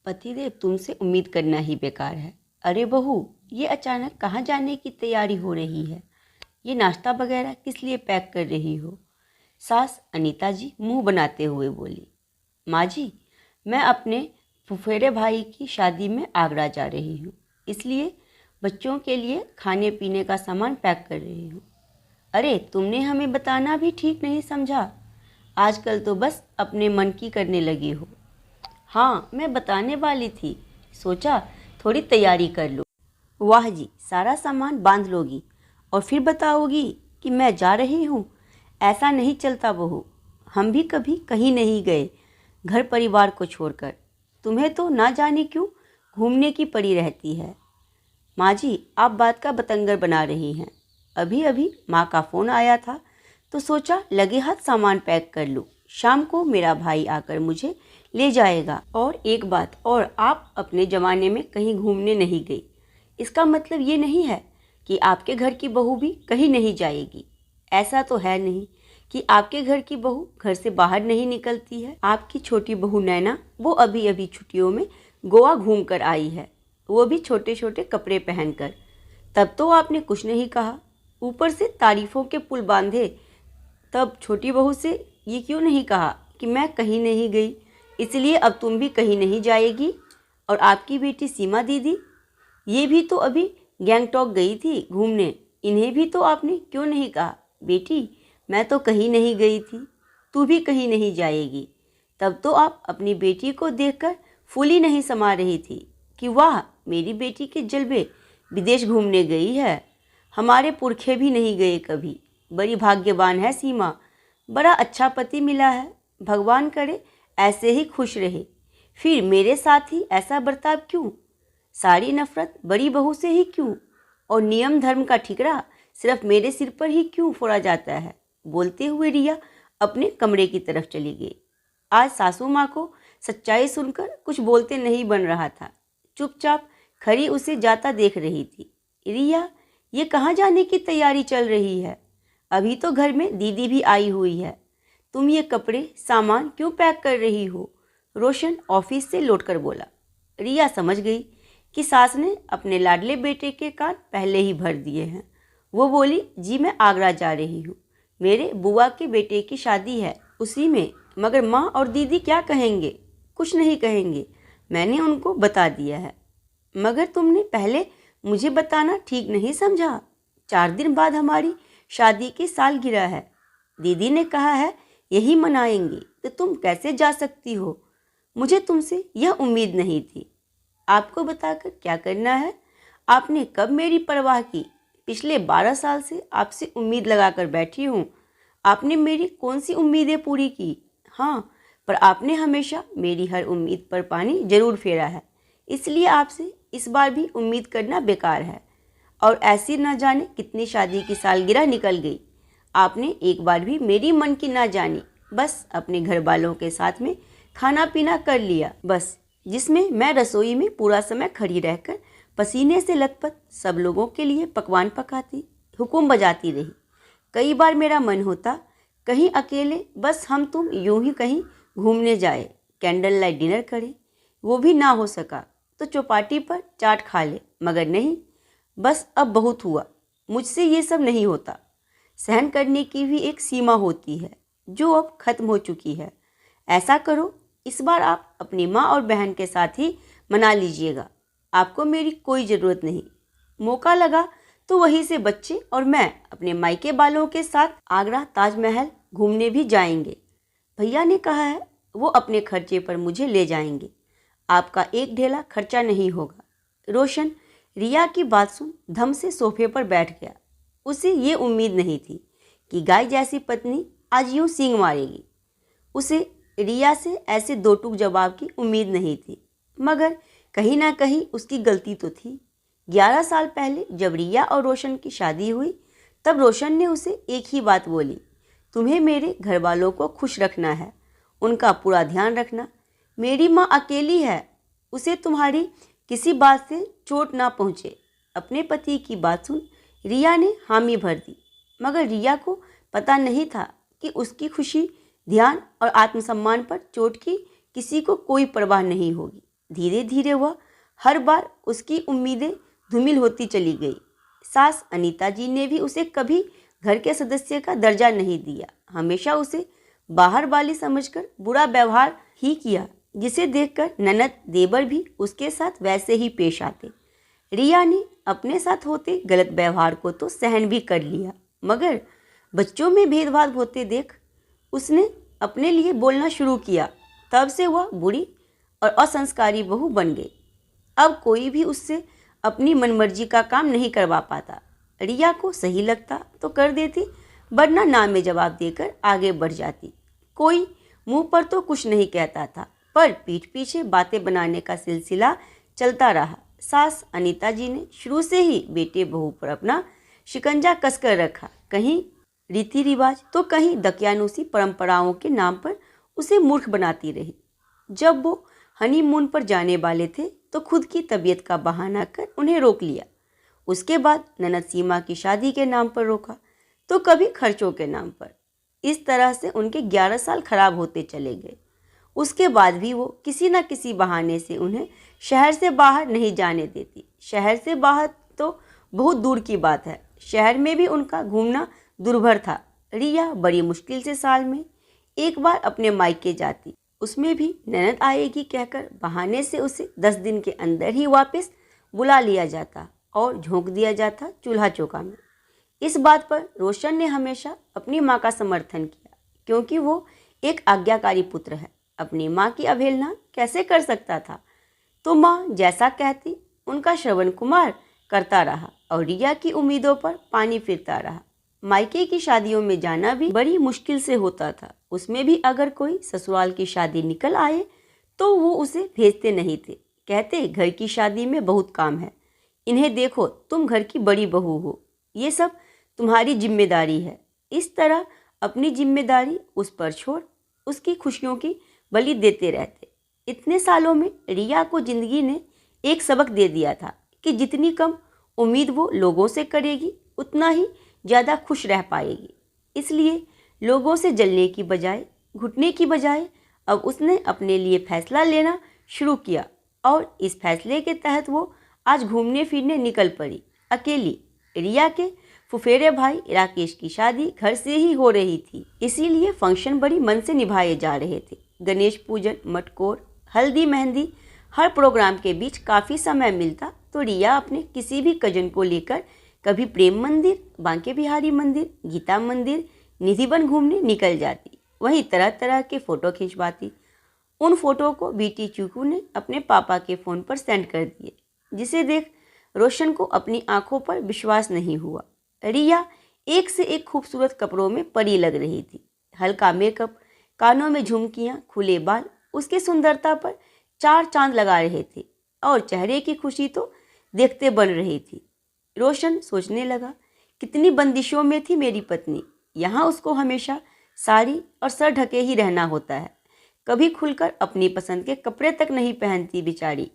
पतिदेव, तुमसे उम्मीद करना ही बेकार है। अरे बहू, ये अचानक कहाँ जाने की तैयारी हो रही है? ये नाश्ता वगैरह किस लिए पैक कर रही हो? सास अनीता जी मुंह बनाते हुए बोली। माँ जी, मैं अपने फुफेरे भाई की शादी में आगरा जा रही हूँ, इसलिए बच्चों के लिए खाने पीने का सामान पैक कर रही हूँ। अरे, तुमने हमें बताना भी ठीक नहीं समझा। आजकल तो बस अपने मन की करने लगी हो। हाँ, मैं बताने वाली थी, सोचा थोड़ी तैयारी कर लूँ। वाह जी, सारा सामान बांध लोगी और फिर बताओगी कि मैं जा रही हूँ? ऐसा नहीं चलता बहू। हम भी कभी कहीं नहीं गए घर परिवार को छोड़कर। तुम्हें तो ना जाने क्यों घूमने की पड़ी रहती है। माँ जी, आप बात का बतंगर बना रही हैं। अभी अभी माँ का फ़ोन आया था तो सोचा लगे हाथ सामान पैक कर लूँ। शाम को मेरा भाई आकर मुझे ले जाएगा। और एक बात और, आप अपने ज़माने में कहीं घूमने नहीं गई, इसका मतलब ये नहीं है कि आपके घर की बहू भी कहीं नहीं जाएगी। ऐसा तो है नहीं कि आपके घर की बहू घर से बाहर नहीं निकलती है। आपकी छोटी बहू नैना, वो अभी अभी छुट्टियों में गोवा घूम कर आई है, वो भी छोटे छोटे कपड़े पहनकर। तब तो आपने कुछ नहीं कहा, ऊपर से तारीफ़ों के पुल बांधे। तब छोटी बहू से ये क्यों नहीं कहा कि मैं कहीं नहीं गई, इसलिए अब तुम भी कहीं नहीं जाएगी? और आपकी बेटी सीमा दीदी, ये भी तो अभी गैंगटॉक गई थी घूमने, इन्हें भी तो आपने क्यों नहीं कहा बेटी मैं तो कहीं नहीं गई थी, तू भी कहीं नहीं जाएगी? तब तो आप अपनी बेटी को देखकर फूली नहीं समा रही थी कि वाह, मेरी बेटी के जलवे, विदेश घूमने गई है। हमारे पुरखे भी नहीं गए कभी। बड़ी भाग्यवान है सीमा, बड़ा अच्छा पति मिला है। भगवान करे ऐसे ही खुश रहे। फिर मेरे साथ ही ऐसा बर्ताव क्यों? सारी नफरत बड़ी बहू से ही क्यों? और नियम धर्म का ठिकरा सिर्फ मेरे सिर पर ही क्यों फोड़ा जाता है? बोलते हुए रिया अपने कमरे की तरफ चली गई। आज सासू माँ को सच्चाई सुनकर कुछ बोलते नहीं बन रहा था। चुपचाप खड़ी उसे जाता देख रही थी। रिया, ये कहाँ जाने की तैयारी चल रही है? अभी तो घर में दीदी भी आई हुई है। तुम ये कपड़े सामान क्यों पैक कर रही हो? रोशन ऑफिस से लौटकर बोला। रिया समझ गई कि सास ने अपने लाडले बेटे के कान पहले ही भर दिए हैं। वो बोली, जी मैं आगरा जा रही हूँ, मेरे बुआ के बेटे की शादी है उसी में। मगर माँ और दीदी क्या कहेंगे? कुछ नहीं कहेंगे, मैंने उनको बता दिया है। मगर तुमने पहले मुझे बताना ठीक नहीं समझा? 4 दिन बाद हमारी शादी की सालगिरह है, दीदी ने कहा है यही मनाएंगे, तो तुम कैसे जा सकती हो? मुझे तुमसे यह उम्मीद नहीं थी। आपको बताकर क्या करना है? आपने कब मेरी परवाह की? पिछले 12 साल से आपसे उम्मीद लगाकर बैठी हूँ। आपने मेरी कौन सी उम्मीदें पूरी की? हाँ, पर आपने हमेशा मेरी हर उम्मीद पर पानी जरूर फेरा है, इसलिए आपसे इस बार भी उम्मीद करना बेकार है। और ऐसी न जाने कितनी शादी की सालगिरह निकल गई, आपने एक बार भी मेरी मन की ना जानी। बस अपने घर वालों के साथ में खाना पीना कर लिया बस, जिसमें मैं रसोई में पूरा समय खड़ी रहकर पसीने से लथपथ सब लोगों के लिए पकवान पकाती, हुक्म बजाती रही। कई बार मेरा मन होता कहीं अकेले बस हम तुम यूं ही कहीं घूमने जाए, कैंडल लाइट डिनर करें। वो भी ना हो सका तो चौपाटी पर चाट खा ले, मगर नहीं, बस अब बहुत हुआ, मुझसे ये सब नहीं होता। सहन करने की भी एक सीमा होती है जो अब खत्म हो चुकी है। ऐसा करो, इस बार आप अपनी माँ और बहन के साथ ही मना लीजिएगा, आपको मेरी कोई ज़रूरत नहीं। मौका लगा तो वहीं से बच्चे और मैं अपने मायके वालों के साथ आगरा ताजमहल घूमने भी जाएंगे। भैया ने कहा है वो अपने खर्चे पर मुझे ले जाएंगे, आपका एक ढेला खर्चा नहीं होगा। रोशन रिया की बात सुन धम से सोफे पर बैठ गया। उसे ये उम्मीद नहीं थी कि गाय जैसी पत्नी आज यूं सींग मारेगी। उसे रिया से ऐसे दो टूक जवाब की उम्मीद नहीं थी, मगर कहीं ना कहीं उसकी गलती तो थी। 11 साल पहले जब रिया और रोशन की शादी हुई, तब रोशन ने उसे एक ही बात बोली, तुम्हें मेरे घर वालों को खुश रखना है, उनका पूरा ध्यान रखना। मेरी माँ अकेली है, उसे तुम्हारी किसी बात से चोट ना पहुँचे। अपने पति की बात सुन रिया ने हामी भर दी, मगर रिया को पता नहीं था कि उसकी खुशी, ध्यान और आत्मसम्मान पर चोट की किसी को कोई परवाह नहीं होगी। धीरे धीरे वह हर बार उसकी उम्मीदें धूमिल होती चली गई। सास अनीता जी ने भी उसे कभी घर के सदस्य का दर्जा नहीं दिया, हमेशा उसे बाहर वाली समझकर बुरा व्यवहार ही किया, जिसे देखकर ननद देवर भी उसके साथ वैसे ही पेश आते। रिया ने अपने साथ होते गलत व्यवहार को तो सहन भी कर लिया, मगर बच्चों में भेदभाव होते देख उसने अपने लिए बोलना शुरू किया। तब से वह बुरी और असंस्कारी बहू बन गई। अब कोई भी उससे अपनी मनमर्जी का काम नहीं करवा पाता। रिया को सही लगता तो कर देती, वरना ना में जवाब देकर आगे बढ़ जाती। कोई मुंह पर तो कुछ नहीं कहता था, पर पीठ पीछे बातें बनाने का सिलसिला चलता रहा। सास अनीता जी ने शुरू से ही बेटे बहू पर अपना शिकंजा कसकर रखा। कहीं रीति रिवाज तो कहीं दकियानुसी परंपराओं के नाम पर उसे मूर्ख बनाती रही। जब वो हनीमून पर जाने वाले थे तो खुद की तबीयत का बहाना कर उन्हें रोक लिया। उसके बाद ननद सीमा की शादी के नाम पर रोका, तो कभी खर्चों के नाम पर। इस तरह से उनके 11 साल खराब होते चले गए। उसके बाद भी वो किसी न किसी बहाने से उन्हें शहर से बाहर नहीं जाने देती। शहर से बाहर तो बहुत दूर की बात है, शहर में भी उनका घूमना दुर्भर था। रिया बड़ी मुश्किल से साल में एक बार अपने मायके जाती, उसमें भी ननद आएगी कहकर बहाने से उसे 10 दिन के अंदर ही वापस बुला लिया जाता और झोंक दिया जाता चूल्हा चौका में। इस बात पर रोशन ने हमेशा अपनी माँ का समर्थन किया, क्योंकि वो एक आज्ञाकारी पुत्र है। अपनी माँ की अवहेलना कैसे कर सकता था? तो माँ जैसा कहती उनका श्रवण कुमार करता रहा और रिया की उम्मीदों पर पानी फिरता रहा। मायके की शादियों में जाना भी बड़ी मुश्किल से होता था। उसमें भी अगर कोई ससुराल की शादी निकल आए तो वो उसे भेजते नहीं थे। कहते घर की शादी में बहुत काम है, इन्हें देखो, तुम घर की बड़ी बहू हो, ये सब तुम्हारी जिम्मेदारी है। इस तरह अपनी जिम्मेदारी उस पर छोड़ उसकी खुशियों की बलि देते रहते। इतने सालों में रिया को जिंदगी ने एक सबक दे दिया था कि जितनी कम उम्मीद वो लोगों से करेगी उतना ही ज़्यादा खुश रह पाएगी। इसलिए लोगों से जलने की बजाय, घुटने की बजाय अब उसने अपने लिए फैसला लेना शुरू किया और इस फैसले के तहत वो आज घूमने फिरने निकल पड़ी अकेली। रिया के फुफेरे भाई राकेश की शादी घर से ही हो रही थी, इसीलिए फंक्शन बड़ी मन से निभाए जा रहे थे। गणेश पूजन, मटकोर, हल्दी, मेहंदी, हर प्रोग्राम के बीच काफ़ी समय मिलता तो रिया अपने किसी भी कजन को लेकर कभी प्रेम मंदिर, बांके बिहारी मंदिर, गीता मंदिर, निधिवन घूमने निकल जाती। वहीं तरह तरह के फ़ोटो खिंचवाती। उन फोटो को बीटी चूकू ने अपने पापा के फ़ोन पर सेंड कर दिए, जिसे देख रोशन को अपनी आंखों पर विश्वास नहीं हुआ। रिया एक से एक खूबसूरत कपड़ों में परी लग रही थी। हल्का मेकअप, कानों में झुमकियां, खुले बाल उसकी सुंदरता पर 4 चांद लगा रहे थे और चेहरे की खुशी तो देखते बन रही थी। रोशन सोचने लगा, कितनी बंदिशों में थी मेरी पत्नी। यहाँ उसको हमेशा साड़ी और सर ढके ही रहना होता है, कभी खुलकर अपनी पसंद के कपड़े तक नहीं पहनती बेचारी।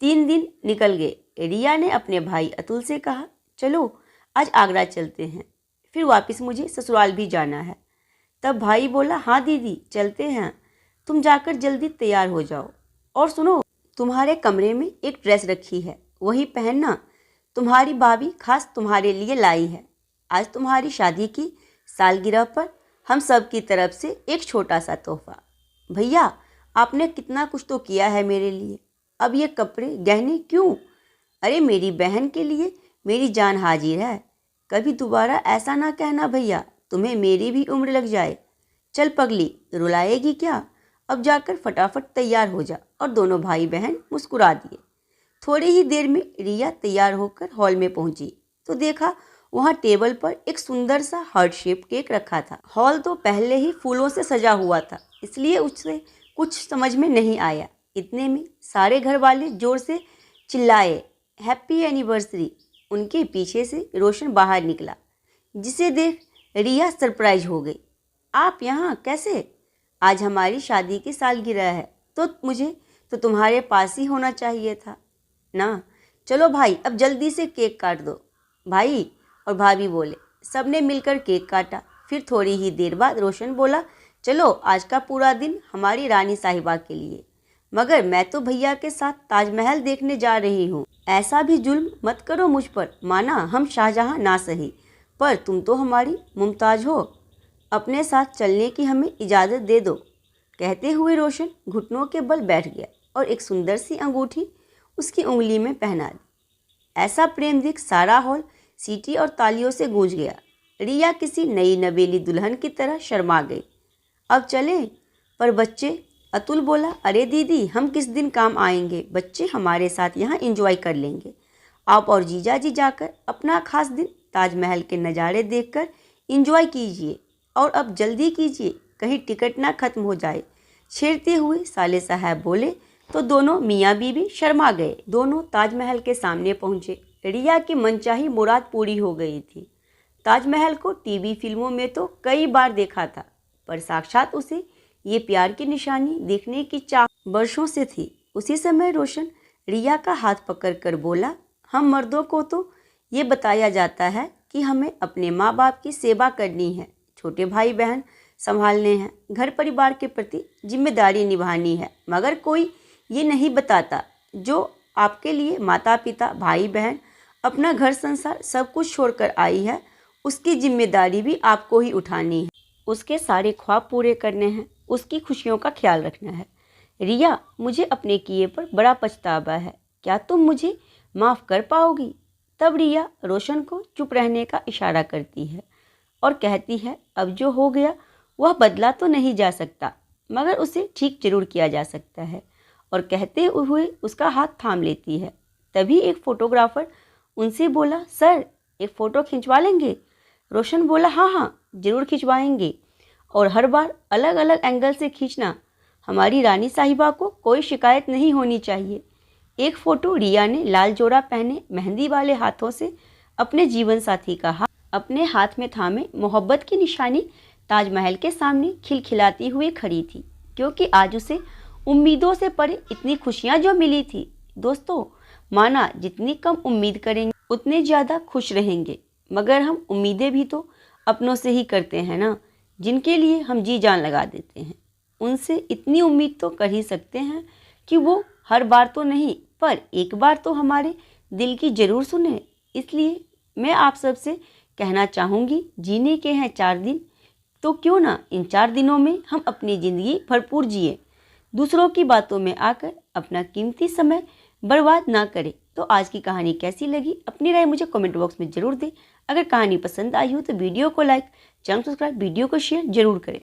3 दिन निकल गए। रिया ने अपने भाई अतुल से कहा, चलो आज आगरा चलते हैं, फिर वापस मुझे ससुराल भी जाना है। तब भाई बोला, हाँ दीदी चलते हैं, तुम जाकर जल्दी तैयार हो जाओ। और सुनो, तुम्हारे कमरे में एक ड्रेस रखी है, वही पहनना, तुम्हारी भाभी खास तुम्हारे लिए लाई है। आज तुम्हारी शादी की सालगिरह पर हम सब की तरफ से एक छोटा सा तोहफा। भैया आपने कितना कुछ तो किया है मेरे लिए, अब ये कपड़े गहने क्यों? अरे मेरी बहन के लिए मेरी जान हाजिर है। कभी दोबारा ऐसा ना कहना भैया, तुम्हें मेरी भी उम्र लग जाए। चल पगली, रुलाएगी क्या? अब जाकर फटाफट तैयार हो जा। और दोनों भाई बहन मुस्कुरा दिए। थोड़ी ही देर में रिया तैयार होकर हॉल में पहुंची तो देखा वहां टेबल पर एक सुंदर सा हार्ट शेप केक रखा था। हॉल तो पहले ही फूलों से सजा हुआ था, इसलिए उससे कुछ समझ में नहीं आया। इतने में सारे घर वाले जोर से चिल्लाए, हैप्पी एनिवर्सरी। उनके पीछे से रोशन बाहर निकला, जिसे देख रिया सरप्राइज हो गई। आप यहाँ कैसे? आज हमारी शादी की सालगिरह है, तो मुझे तो तुम्हारे पास ही होना चाहिए था ना। चलो भाई, अब जल्दी से केक काट दो। भाई और भाभी बोले। सबने मिलकर केक काटा। फिर थोड़ी ही देर बाद रोशन बोला, चलो आज का पूरा दिन हमारी रानी साहिबा के लिए। मगर मैं तो भैया के साथ ताजमहल देखने जा रही हूँ। ऐसा भी जुल्म मत करो मुझ पर। माना हम शाहजहां ना सही, पर तुम तो हमारी मुमताज हो। अपने साथ चलने की हमें इजाज़त दे दो। कहते हुए रोशन घुटनों के बल बैठ गया और एक सुंदर सी अंगूठी उसकी उंगली में पहना दी। ऐसा प्रेम देख सारा हॉल सीटी और तालियों से गूंज गया। रिया किसी नई नवेली दुल्हन की तरह शर्मा गई। अब चले? पर बच्चे? अतुल बोला, अरे दीदी, हम किस दिन काम आएंगे? बच्चे हमारे साथ यहाँ एंजॉय कर लेंगे। आप और जीजा जी जाकर अपना खास दिन ताजमहल के नज़ारे देखकर एंजॉय कीजिए, और अब जल्दी कीजिए, कहीं टिकट ना खत्म हो जाए। छेड़ते हुए साले साहब बोले तो दोनों मियाँ बीबी शर्मा गए। दोनों ताजमहल के सामने पहुँचे। रिया की मनचाही मुराद पूरी हो गई थी। ताजमहल को टीवी फिल्मों में तो कई बार देखा था, पर साक्षात उसे ये प्यार की निशानी देखने की चाह वर्षों से थी। उसी समय रोशन रिया का हाथ पकड़कर बोला, हम मर्दों को तो ये बताया जाता है कि हमें अपने माँ बाप की सेवा करनी है, छोटे भाई बहन संभालने हैं, घर परिवार के प्रति जिम्मेदारी निभानी है, मगर कोई ये नहीं बताता जो आपके लिए माता पिता भाई बहन अपना घर संसार सब कुछ छोड़कर आई है, उसकी जिम्मेदारी भी आपको ही उठानी है। उसके सारे ख्वाब पूरे करने हैं, उसकी खुशियों का ख्याल रखना है। रिया, मुझे अपने किए पर बड़ा पछतावा है, क्या तुम मुझे माफ़ कर पाओगी? तब रिया रोशन को चुप रहने का इशारा करती है और कहती है, अब जो हो गया वह बदला तो नहीं जा सकता, मगर उसे ठीक जरूर किया जा सकता है। और कहते हुए उसका हाथ थाम लेती है। तभी एक फोटोग्राफर उनसे बोला, सर एक फ़ोटो खिंचवा लेंगे? रोशन बोला, हाँ हाँ ज़रूर खिंचवाएंगे, और हर बार अलग अलग एंगल से खींचना, हमारी रानी साहिबा को कोई शिकायत नहीं होनी चाहिए। एक फ़ोटो रिया ने लाल जोड़ा पहने मेहंदी वाले हाथों से अपने जीवन साथी का हाथ अपने हाथ में थामे मोहब्बत की निशानी ताजमहल के सामने खिलखिलाती हुई खड़ी थी, क्योंकि आज उसे उम्मीदों से परे इतनी खुशियाँ जो मिली थी। दोस्तों, माना जितनी कम उम्मीद करेंगे उतने ज़्यादा खुश रहेंगे, मगर हम उम्मीदें भी तो अपनों से ही करते हैं ना, जिनके लिए हम जी जान लगा देते हैं। उनसे इतनी उम्मीद तो कर ही सकते हैं कि वो हर बार तो नहीं, पर एक बार तो हमारे दिल की ज़रूर सुने। इसलिए मैं आप सबसे कहना चाहूँगी, जीने के हैं 4 दिन, तो क्यों ना इन 4 दिनों में हम अपनी ज़िंदगी भरपूर जिए, दूसरों की बातों में आकर अपना कीमती समय बर्बाद ना करें। तो आज की कहानी कैसी लगी, अपनी राय मुझे कमेंट बॉक्स में ज़रूर दें। अगर कहानी पसंद आई हो तो वीडियो को लाइक, चैनल सब्सक्राइब, वीडियो को शेयर जरूर करें।